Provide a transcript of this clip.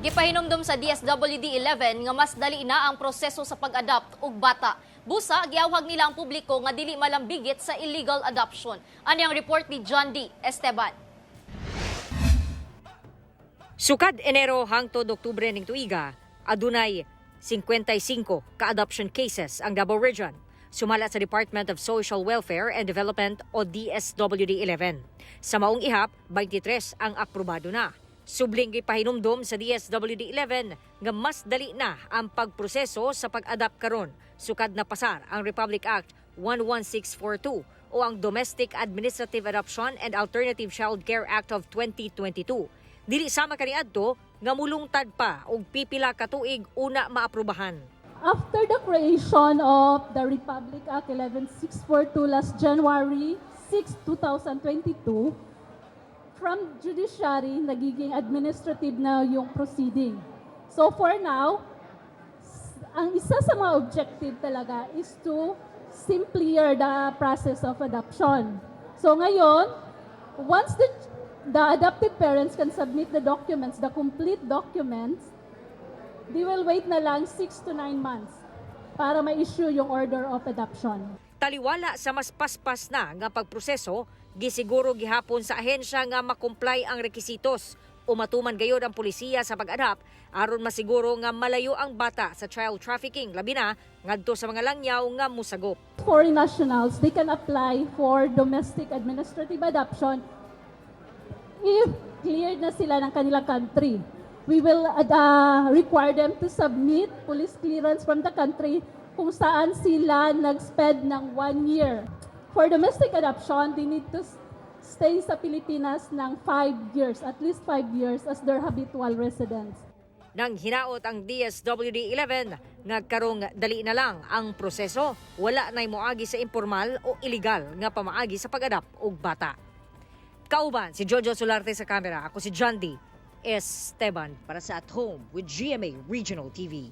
Gipahinomdom sa DSWD-11 nga mas dali na ang proseso sa pag-adopt og bata. Busa, giawhag nila ang publiko nga dili malambigit sa illegal adoption. Ani ang report ni John D. Esteban. Sukad Enero hangtod Oktubre ning tuiga, adunay 55 ka-adoption cases ang Davao Region. Sumala sa Department of Social Welfare and Development o DSWD-11. Sa maong ihap, 23 ang aprobado na. Subling gipahinumdom sa DSWD-11 nga mas dali na ang pagproseso sa pag-adapt karon sukad na pasar ang Republic Act 11642 o ang Domestic Administrative Adoption and Alternative Child Care Act of 2022. Dili sama kaniadto nga mulungtad pa og pipila ka tuig una maaprubahan. After the creation of the Republic Act 11642 last January 6, 2022, from judiciary, nagiging administrative na yung proceeding. So for now, ang isa sa mga objective talaga is to simplify the process of adoption. So ngayon, once the adopted parents can submit the documents, the complete documents, they will wait na lang 6 to 9 months para ma-issue yung order of adoption. Taliwala sa mas paspas na nga pagproseso, gisiguro gihapon sa ahensya nga makomply ang rekisitos o matuman gayod ang pulisiya sa pag-adapt aron masiguro nga malayo ang bata sa child trafficking labi na ngadto sa mga langyaw nga musagop. Foreign nationals, they can apply for domestic administrative adoption if cleared na sila ng kanilang country. We will require them to submit police clearance from the country kung saan sila nag-spend ng 1 year. For domestic adoption, they need to stay sa Pilipinas ng 5 years, at least 5 years as their habitual residence. Nang hinaot ang DSWD-11, nagkarong dali na lang ang proseso, wala na'y moagi sa informal o illegal nga pamaagi sa pag-adapt og bata. Kauban, si Jojo Solarte sa kamera, ako si John D. Esteban para sa At Home with GMA Regional TV.